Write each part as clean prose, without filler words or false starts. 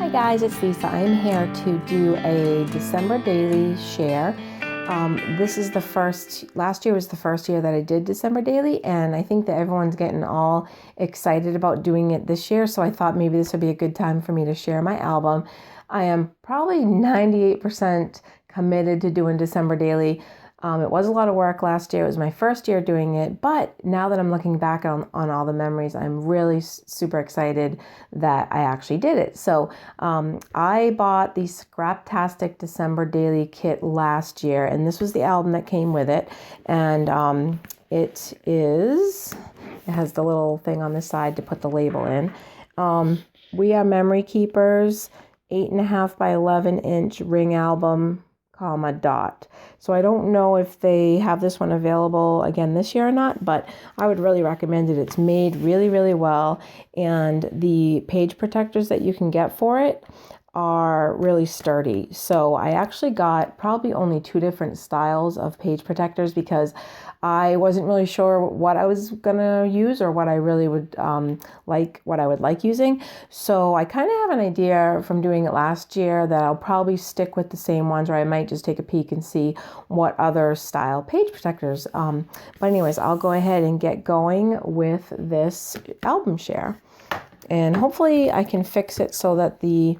Hi guys, it's Lisa. I'm here to do a December daily share. Last year was the first year that I did December daily, and I think that everyone's getting all excited about doing it this year, so I thought maybe this would be a good time for me to share my album. I am probably 98% committed to doing December daily. It was a lot of work last year. It was my first year doing it, but now that I'm looking back on all the memories, I'm really super excited that I actually did it. So I bought the Scraptastic December Daily Kit last year, and this was the album that came with it. And it has the little thing on the side to put the label in. We Are Memory Keepers, 8.5 by 11 inch ring album, dot. So I don't know if they have this one available again this year or not, but I would really recommend it. It's made really, really well, and the page protectors that you can get for it are really sturdy. So I actually got probably only 2 different styles of page protectors because I wasn't really sure what I was gonna use or what I really would like using. So I kind of have an idea from doing it last year that I'll probably stick with the same ones, or I might just take a peek and see what other style page protectors. But anyways, I'll go ahead and get going with this album share, and hopefully I can fix it so that the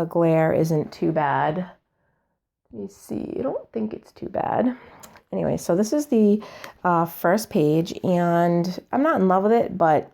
glare isn't too bad. Let me see. I don't think it's too bad. Anyway, so this is the first page, and I'm not in love with it, but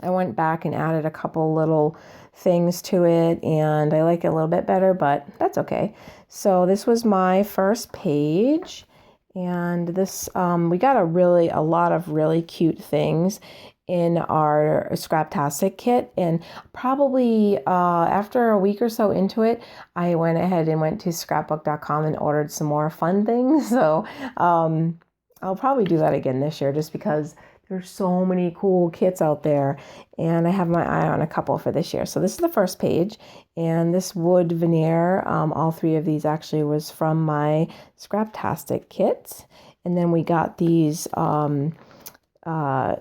I went back and added a couple little things to it, and I like it a little bit better, but that's okay. So this was my first page, and this we got a lot of really cute things in our Scraptastic kit, and probably after a week or so into it, I went ahead and went to scrapbook.com and ordered some more fun things. So I'll probably do that again this year just because there's so many cool kits out there, and I have my eye on a couple for this year. So this is the first page, and this wood veneer, all 3 of these actually was from my Scraptastic kit. And then we got these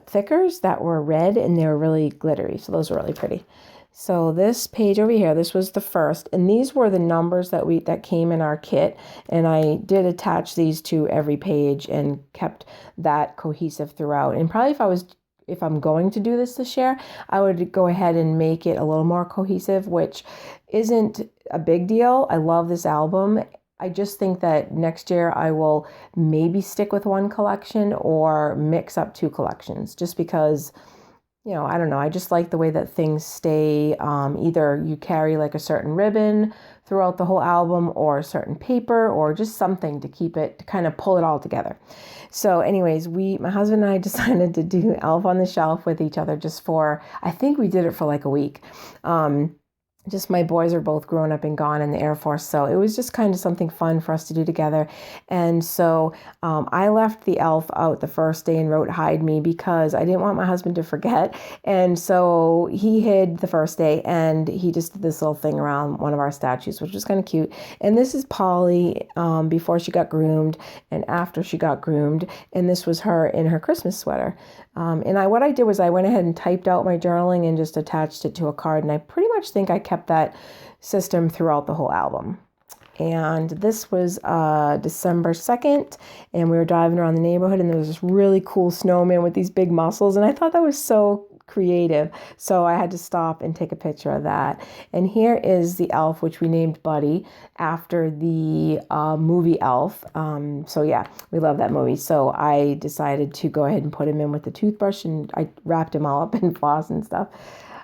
thickers that were red, and they were really glittery, so those were really pretty. So this page over here, this was the first, and these were the numbers that came in our kit, and I did attach these to every page and kept that cohesive throughout. And probably if I'm going to do this year, I would go ahead and make it a little more cohesive, which isn't a big deal. I love this album. I just think that next year I will maybe stick with 1 collection or mix up 2 collections, just because, I don't know. I just like the way that things stay. Either you carry like a certain ribbon throughout the whole album, or a certain paper, or just something to kind of pull it all together. So anyways, my husband and I decided to do Elf on the Shelf with each other I think we did it for like a week. Just my boys are both grown up and gone in the Air Force, so it was just kind of something fun for us to do together. And so I left the elf out the first day and wrote "Hide Me" because I didn't want my husband to forget. And so he hid the first day, and he just did this little thing around one of our statues, which was kind of cute. And this is Polly before she got groomed and after she got groomed, and this was her in her Christmas sweater. What I did was I went ahead and typed out my journaling and just attached it to a card, and I pretty much think I kept that system throughout the whole album. And this was December 2nd, and we were driving around the neighborhood, and there was this really cool snowman with these big muscles, and I thought that was so creative, so I had to stop and take a picture of that. And here is the elf, which we named Buddy after the movie Elf. So yeah, we love that movie, so I decided to go ahead and put him in with the toothbrush, and I wrapped him all up in floss and stuff.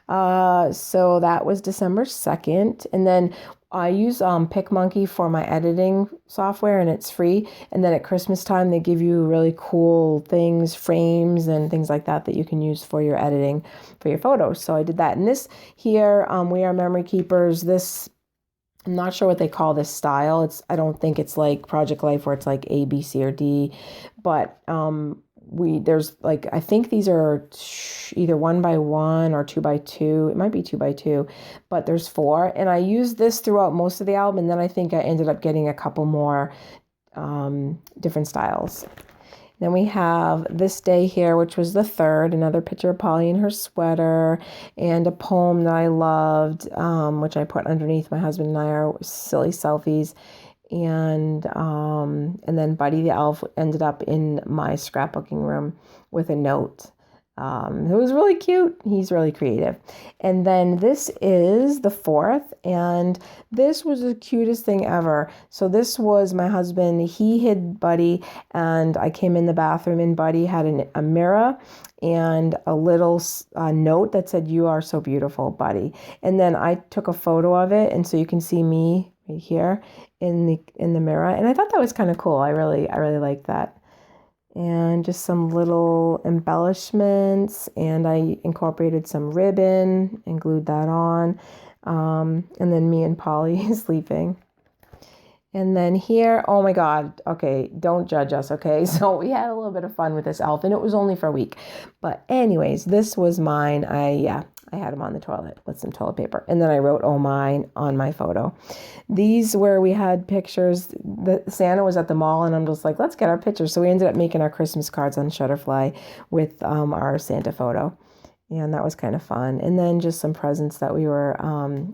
So that was December 2nd. And then I use PicMonkey for my editing software, and it's free. And then at Christmas time, they give you really cool things, frames and things like that you can use for your editing for your photos. So I did that. And this here, We Are Memory Keepers. This, I'm not sure what they call this style. I don't think it's like Project Life where it's like A, B, C, or D, but there's like, I think these are either 1 by 1 or 2 by 2. It might be 2 by 2, but there's 4. And I used this throughout most of the album. And then I think I ended up getting a couple more different styles. Then we have this day here, which was the 3rd, another picture of Polly in her sweater, and a poem that I loved, which I put underneath my husband and I, our silly selfies. And then Buddy the elf ended up in my scrapbooking room with a note. It was really cute. He's really creative. And then this is the 4th, and this was the cutest thing ever. So this was my husband. He hid Buddy, and I came in the bathroom, and Buddy had a mirror and a little note that said, "You are so beautiful, Buddy." And then I took a photo of it, and so you can see me right here in the mirror. And I thought that was kind of cool. I really liked that. And just some little embellishments, and I incorporated some ribbon and glued that on. And then me and Polly sleeping. And then here, oh my God, okay, don't judge us, okay? So we had a little bit of fun with this elf, and it was only for a week. But anyways, this was mine. I had him on the toilet with some toilet paper. And then I wrote, "Oh, mine," on my photo. These where we had pictures. Santa was at the mall, and I'm just like, let's get our pictures. So we ended up making our Christmas cards on Shutterfly with our Santa photo. And that was kind of fun. And then just some presents that we were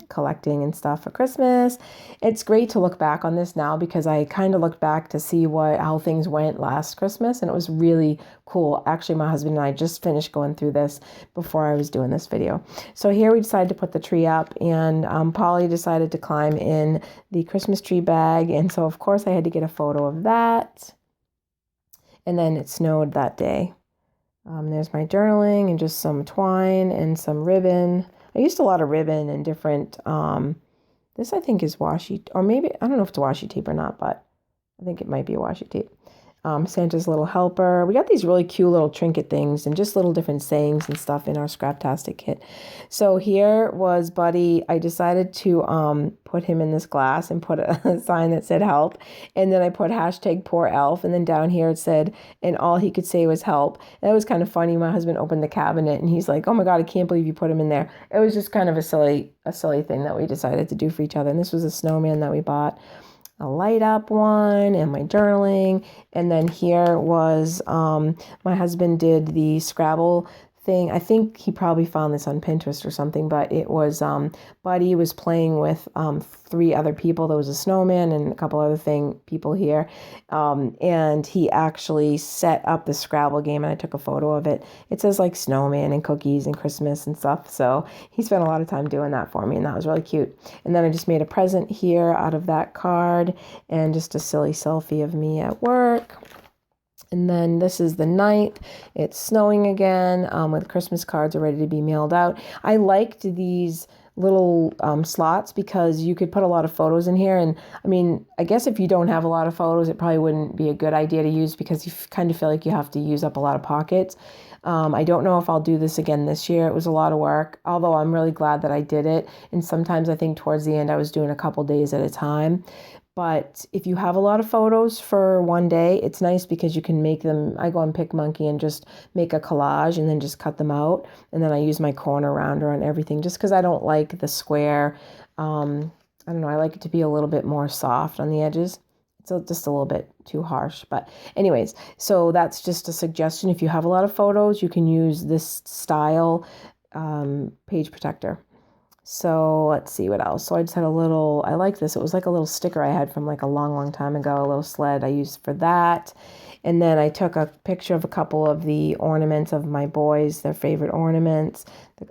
collecting and stuff for Christmas. It's great to look back on this now because I kind of looked back to see how things went last Christmas, and it was really cool. Actually, my husband and I just finished going through this before I was doing this video. So here we decided to put the tree up, and Polly decided to climb in the Christmas tree bag. And so, of course, I had to get a photo of that. And then it snowed that day. There's my journaling and just some twine and some ribbon. I used a lot of ribbon and different, this I think is washi, or maybe, I don't know if it's washi tape or not, but I think it might be a washi tape. Santa's Little Helper. We got these really cute little trinket things and just little different sayings and stuff in our Scraptastic kit. So here was Buddy. I decided to put him in this glass and put a sign that said help. And then I put #PoorElf. And then down here it said, and all he could say was help. And that was kind of funny. My husband opened the cabinet and he's like, "Oh my God, I can't believe you put him in there." It was just kind of a silly thing that we decided to do for each other. And this was a snowman that we bought. A light up one, and my journaling. And then here was my husband did the Scrabble thing. I think he probably found this on Pinterest or something, but it was Buddy was playing with 3 other people. There was a snowman and a couple other people here, and he actually set up the Scrabble game, and I took a photo of it. It says like snowman and cookies and Christmas and stuff, so he spent a lot of time doing that for me, and that was really cute. And then I just made a present here out of that card, and just a silly selfie of me at work. And then this is the 9th. It's snowing again, with Christmas cards are ready to be mailed out. I liked these little slots because you could put a lot of photos in here. And I mean, I guess if you don't have a lot of photos, it probably wouldn't be a good idea to use because you kind of feel like you have to use up a lot of pockets. I don't know if I'll do this again this year. It was a lot of work, although I'm really glad that I did it. And sometimes I think towards the end I was doing a couple days at a time. But if you have a lot of photos for one day, it's nice because you can make them. I go on PicMonkey and just make a collage and then just cut them out. And then I use my corner rounder on everything just because I don't like the square. I don't know. I like it to be a little bit more soft on the edges. It's just a little bit too harsh. But anyways, so that's just a suggestion. If you have a lot of photos, you can use this style page protector. So let's see what else. So I just had I like this. It was like a little sticker I had from like a long time ago, a little sled I used for that. And then I took a picture of a couple of the ornaments of my boys, their favorite ornaments,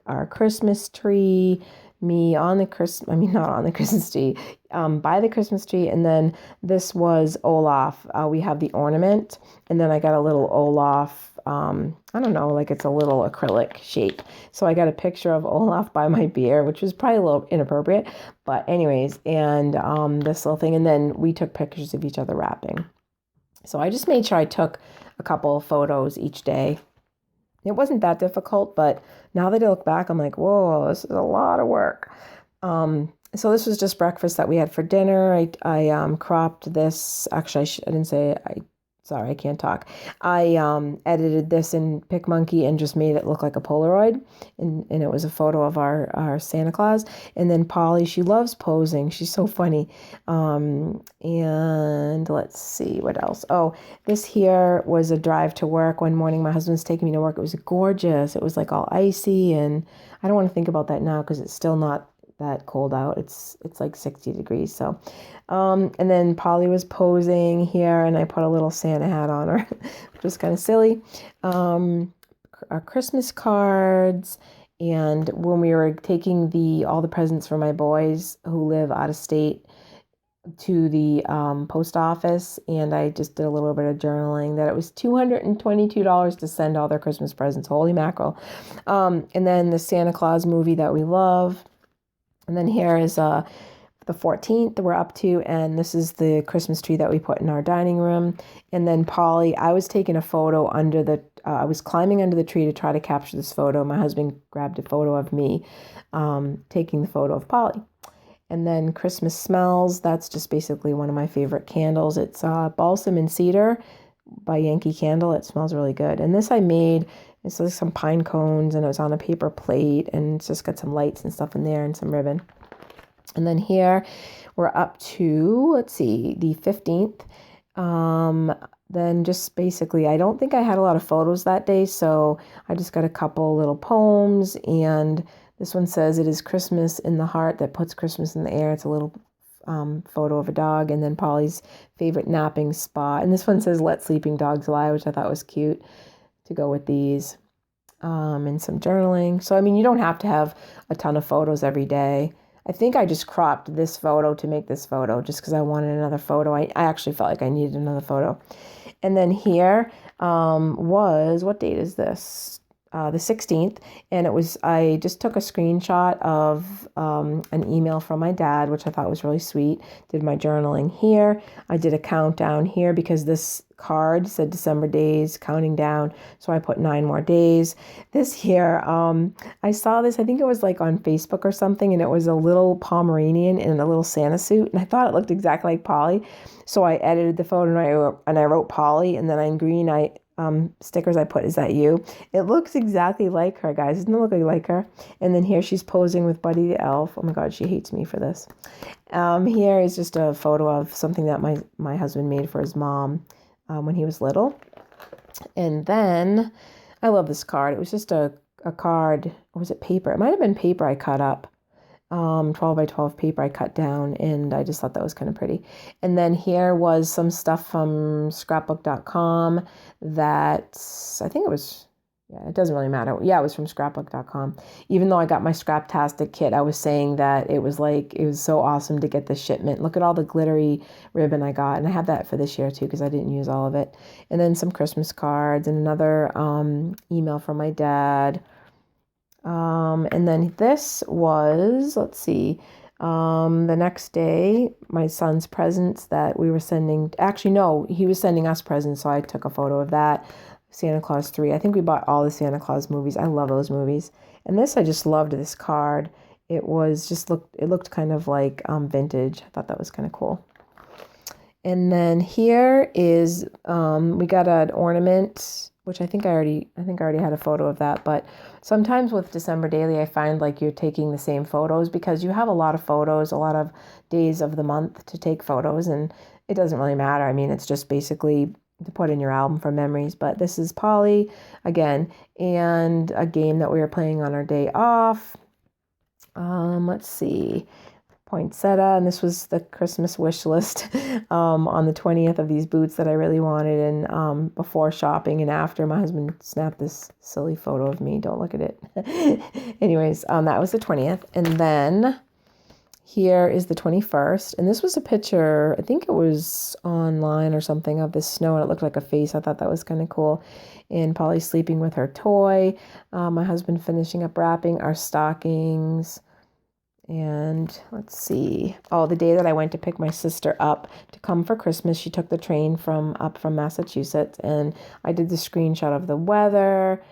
our Christmas tree, me on the not on the Christmas tree, by the Christmas tree. And then this was Olaf. We have the ornament, and then I got a little Olaf, I don't know, like it's a little acrylic shape. So I got a picture of Olaf by my beer, which was probably a little inappropriate, but anyways, and this little thing. And then we took pictures of each other wrapping. So I just made sure I took a couple of photos each day. It wasn't that difficult, but now that I look back, I'm like, whoa, this is a lot of work. So this was just breakfast that we had for dinner. I cropped this. Actually, I didn't say I Sorry, I can't talk. I edited this in PicMonkey and just made it look like a Polaroid. And it was a photo of our Santa Claus. And then Polly, she loves posing. She's so funny. And let's see what else. Oh, this here was a drive to work one morning. My husband's taking me to work. It was gorgeous. It was like all icy. And I don't want to think about that now because it's still not that cold out. It's like 60 degrees. So and then Polly was posing here, and I put a little Santa hat on her, which was kind of silly. Our Christmas cards, and when we were taking all the presents for my boys who live out of state to the post office, and I just did a little bit of journaling that it was $222 to send all their Christmas presents. Holy mackerel. And then the Santa Claus movie that we love. And then here is the 14th we're up to, and this is the Christmas tree that we put in our dining room. And then Polly, I was taking a photo I was climbing under the tree to try to capture this photo. My husband grabbed a photo of me taking the photo of Polly. And then Christmas Smells, that's just basically one of my favorite candles. It's Balsam and Cedar by Yankee Candle. It smells really good. And this I made, it's like some pine cones, and it was on a paper plate, and it's just got some lights and stuff in there and some ribbon. And then here we're up to, let's see, the 15th. Then just basically, I don't think I had a lot of photos that day, so I just got a couple little poems. And this one says, "It is Christmas in the heart that puts Christmas in the air." It's a little photo of a dog. And then Polly's favorite napping spot. And this one says, "Let sleeping dogs lie," which I thought was cute to go with these. And some journaling. So, I mean, you don't have to have a ton of photos every day. I think I just cropped this photo to make this photo just because I wanted another photo. I actually felt like I needed another photo. And then here what date is this? The 16th. And I just took a screenshot of an email from my dad, which I thought was really sweet. Did my journaling here. I did a countdown here because this card said December days, counting down. So I put 9 more days. This here, I saw this, I think it was like on Facebook or something, and it was a little Pomeranian in a little Santa suit. And I thought it looked exactly like Polly. So I edited the photo and I wrote Polly, and then in green, stickers I put, "Is that you?" It looks exactly like her, guys. Doesn't it look like her? And then here she's posing with Buddy the Elf. Oh my God, she hates me for this. Here is just a photo of something that my husband made for his mom when he was little. And then I love this card. It was just a card. Or was it paper? It might have been paper I cut up. 12 by 12 paper I cut down, and I just thought that was kind of pretty. And then here was some stuff from scrapbook.com that I think it was, it doesn't really matter. Yeah, it was from scrapbook.com. Even though I got my Scraptastic kit, I was saying that it was so awesome to get the shipment. Look at all the glittery ribbon I got, and I have that for this year too because I didn't use all of it. And then some Christmas cards and another email from my dad. And then this was, let's see, the next day, my son's presents that we were sending. Actually, no, he was sending us presents, so I took a photo of that. Santa Claus 3. I think we bought all the Santa Claus movies. I love those movies. And this, I just loved this card. It looked kind of like vintage. I thought that was kind of cool. And then here is, we got an ornament, which I think I already had a photo of that. But sometimes with December Daily, I find like you're taking the same photos because you have a lot of photos, a lot of days of the month to take photos, and it doesn't really matter. I mean, it's just basically to put in your album for memories. But this is Polly again, and a game that we were playing on our day off. Let's see. Poinsettia, and this was the Christmas wish list on the 20th of these boots that I really wanted, and before shopping and after. My husband snapped this silly photo of me. Don't look at it. Anyways, that was the 20th, and then here is the 21st, and this was a picture, I think it was online or something, of the snow, and it looked like a face. I thought that was kind of cool. And Polly sleeping with her toy, my husband finishing up wrapping our stockings. And let's see. Oh, the day that I went to pick my sister up to come for Christmas, she took the train from Massachusetts, and I did the screenshot of the weather,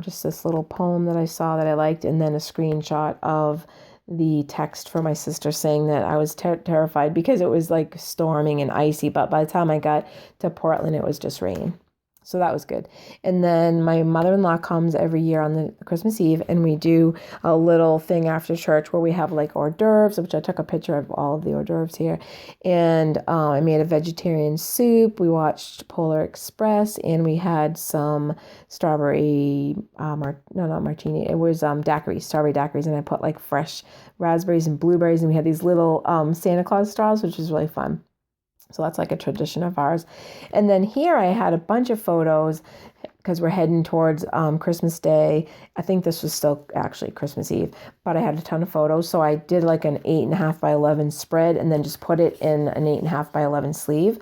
just this little poem that I saw that I liked, and then a screenshot of the text for my sister saying that I was terrified because it was like storming and icy, but by the time I got to Portland, it was just rain. So that was good. And then my mother-in-law comes every year on the Christmas Eve, and we do a little thing after church where we have like hors d'oeuvres, which I took a picture of all of the hors d'oeuvres here. And I made a vegetarian soup. We watched Polar Express, and we had some strawberry, not martini. It was daiquiris, strawberry daiquiris, and I put like fresh raspberries and blueberries, and we had these little Santa Claus straws, which was really fun. So that's like a tradition of ours. And then here I had a bunch of photos because we're heading towards Christmas Day. I think this was still actually Christmas Eve, but I had a ton of photos. So I did like an 8.5 by 11 spread and then just put it in an 8.5 by 11 sleeve.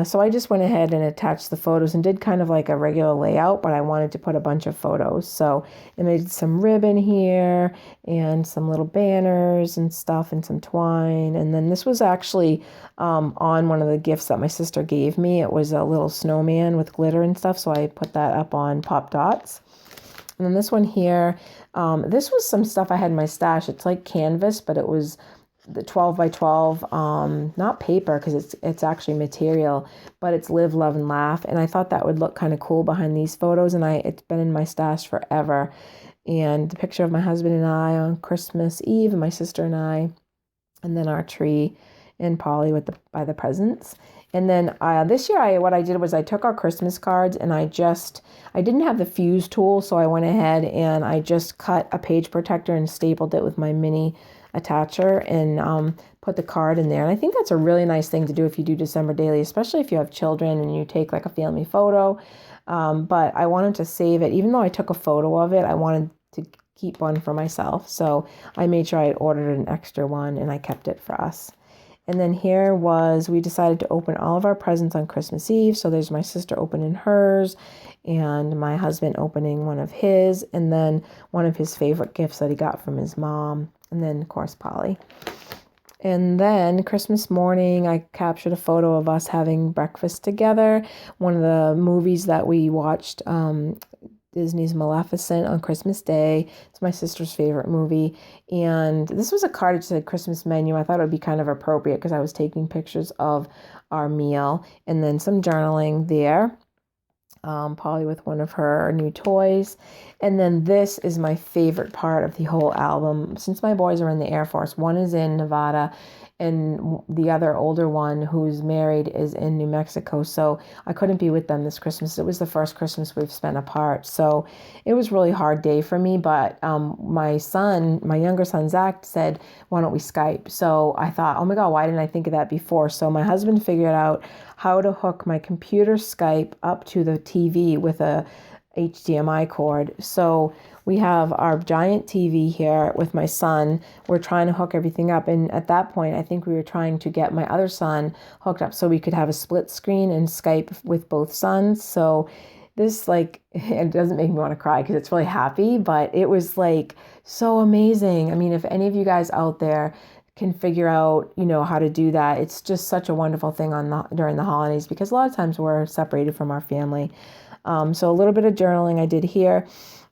So I just went ahead and attached the photos and did kind of like a regular layout, but I wanted to put a bunch of photos. So I made some ribbon here and some little banners and stuff and some twine. And then this was actually on one of the gifts that my sister gave me. It was a little snowman with glitter and stuff. So I put that up on Pop Dots. And then this one here, this was some stuff I had in my stash. It's like canvas, but it was the 12 by 12, not paper because it's actually material, but it's Live, Love, and Laugh. And I thought that would look kind of cool behind these photos. And it's been in my stash forever. And the picture of my husband and I on Christmas Eve, and my sister and I, and then our tree and Polly by the presents. And then this year, what I did was I took our Christmas cards and I didn't have the fuse tool, so I went ahead and I just cut a page protector and stapled it with my mini attacher and put the card in there. And I think that's a really nice thing to do if you do December Daily, especially if you have children and you take like a family photo. But I wanted to save it. Even though I took a photo of it, I wanted to keep one for myself. So I made sure I had ordered an extra one and I kept it for us. And then we decided to open all of our presents on Christmas Eve. So there's my sister opening hers and my husband opening one of his, and then one of his favorite gifts that he got from his mom. And then, of course, Polly. And then Christmas morning, I captured a photo of us having breakfast together. One of the movies that we watched, Disney's Maleficent on Christmas Day. It's my sister's favorite movie. And this was a card that said Christmas menu. I thought it would be kind of appropriate because I was taking pictures of our meal. And then some journaling there. Polly with one of her new toys. And then this is my favorite part of the whole album. Since my boys are in the Air Force, one is in Nevada and the other older one who's married is in New Mexico. So I couldn't be with them this Christmas. It was the first Christmas we've spent apart. So it was a really hard day for me. But my younger son, Zach, said, why don't we Skype? So I thought, oh my God, why didn't I think of that before? So my husband figured out how to hook my computer Skype up to the TV with a HDMI cord. So we have our giant TV here with my son. We're trying to hook everything up. And at that point, I think we were trying to get my other son hooked up so we could have a split screen and Skype with both sons. So this, like, it doesn't make me want to cry because it's really happy, but it was like so amazing. I mean, if any of you guys out there can figure out, how to do that, it's just such a wonderful thing during the holidays because a lot of times we're separated from our family. So a little bit of journaling I did here.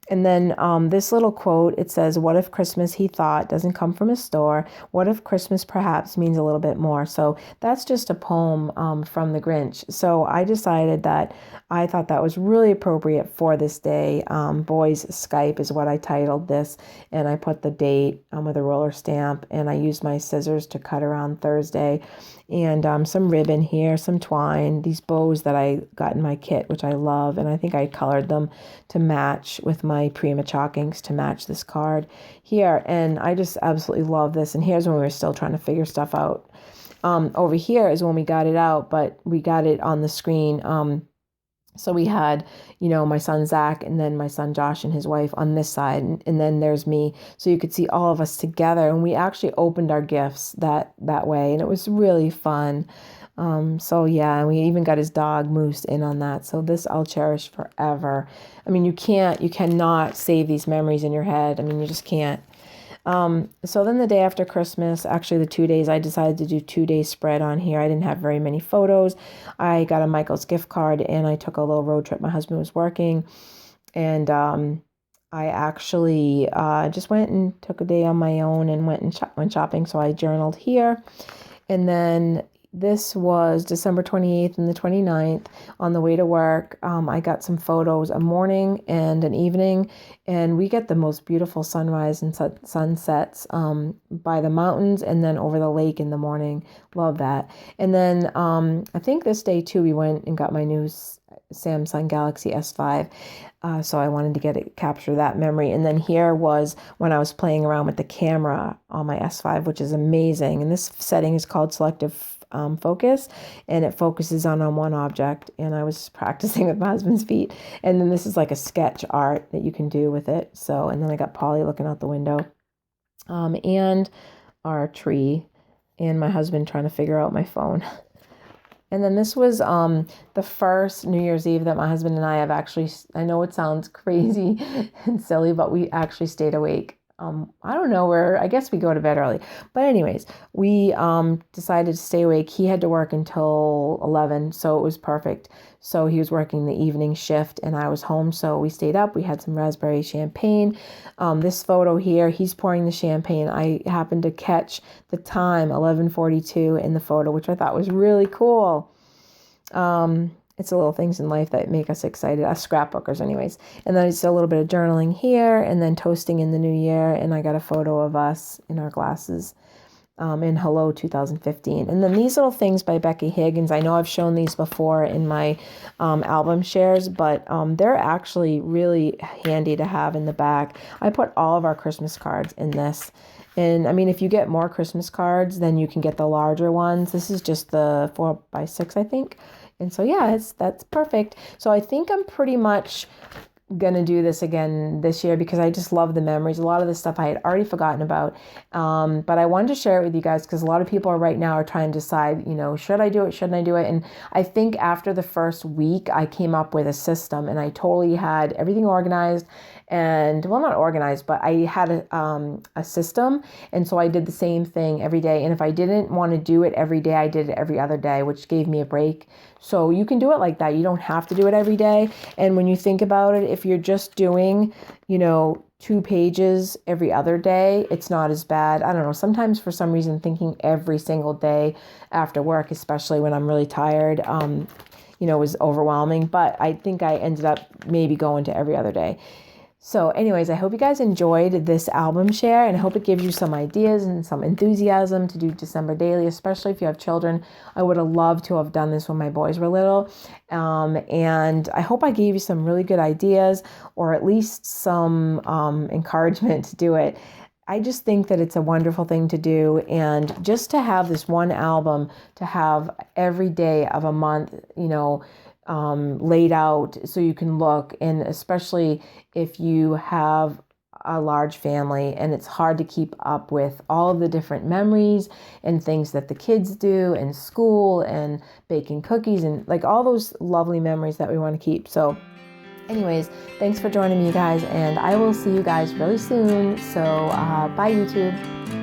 And then this little quote, it says, what if Christmas, he thought, doesn't come from a store? What if Christmas perhaps means a little bit more? So that's just a poem from The Grinch. So I decided that I thought that was really appropriate for this day. Boys Skype is what I titled this. And I put the date with a roller stamp. And I used my scissors to cut around Thursday. And some ribbon here, some twine, these bows that I got in my kit, which I love. And I think I colored them to match with my Prima chalk inks to match this card here. And I just absolutely love this. And here's when we were still trying to figure stuff out. Over here is when we got it out, but we got it on the screen. So we had, my son Zach and then my son Josh and his wife on this side. And then there's me. So you could see all of us together. And we actually opened our gifts that way. And it was really fun. So yeah, and we even got his dog Moose in on that. So this I'll cherish forever. I mean, you cannot save these memories in your head. I mean, you just can't. So then the day after Christmas, actually the 2 days, I decided to do 2-day spread on here. I didn't have very many photos. I got a Michael's gift card and I took a little road trip. My husband was working and I actually just went and took a day on my own and went shopping. So I journaled here. And then this was December 28th and the 29th on the way to work. I got some photos, a morning and an evening, and we get the most beautiful sunrise and sunsets by the mountains and then over the lake in the morning. Love that. And then I think this day too, we went and got my new Samsung Galaxy S5. So I wanted to capture that memory. And then here was when I was playing around with the camera on my S5, which is amazing. And this setting is called selective focus, and it focuses on one object. And I was practicing with my husband's feet. And then this is like a sketch art that you can do with it. So, and then I got Polly looking out the window, and our tree, and my husband trying to figure out my phone. And then this was the first New Year's Eve that my husband and I have actually, I know it sounds crazy and silly, but we actually stayed awake. I don't know I guess we go to bed early. But anyways, we decided to stay awake. He had to work until 11, so it was perfect. So he was working the evening shift and I was home. So we stayed up. We had some raspberry champagne. This photo here, he's pouring the champagne. I happened to catch the time, 11:42, in the photo, which I thought was really cool. It's the little things in life that make us excited, us scrapbookers anyways. And then it's a little bit of journaling here and then toasting in the new year. And I got a photo of us in our glasses in Hello 2015. And then these little things by Becky Higgins. I know I've shown these before in my album shares, but they're actually really handy to have in the back. I put all of our Christmas cards in this. And I mean, if you get more Christmas cards, then you can get the larger ones. This is just the 4x6, I think. And so, yeah, that's perfect. So I think I'm pretty much going to do this again this year because I just love the memories. A lot of the stuff I had already forgotten about. But I wanted to share it with you guys because a lot of people right now are trying to decide, should I do it? Shouldn't I do it? And I think after the first week, I came up with a system and I totally had everything organized. And well, not organized, but I had a system. And so I did the same thing every day. And if I didn't want to do it every day, I did it every other day, which gave me a break. So you can do it like that. You don't have to do it every day. And when you think about it, if you're just doing, 2 pages every other day, it's not as bad. I don't know. Sometimes for some reason, thinking every single day after work, especially when I'm really tired, was overwhelming. But I think I ended up maybe going to every other day. So anyways, I hope you guys enjoyed this album share and I hope it gives you some ideas and some enthusiasm to do December daily, especially if you have children. I would have loved to have done this when my boys were little. And I hope I gave you some really good ideas or at least some encouragement to do it. I just think that it's a wonderful thing to do. And just to have this one album, to have every day of a month, laid out so you can look, and especially if you have a large family and it's hard to keep up with all of the different memories and things that the kids do and school and baking cookies and like all those lovely memories that we want to keep. So anyways, thanks for joining me, guys, and I will see you guys really soon. So bye, YouTube.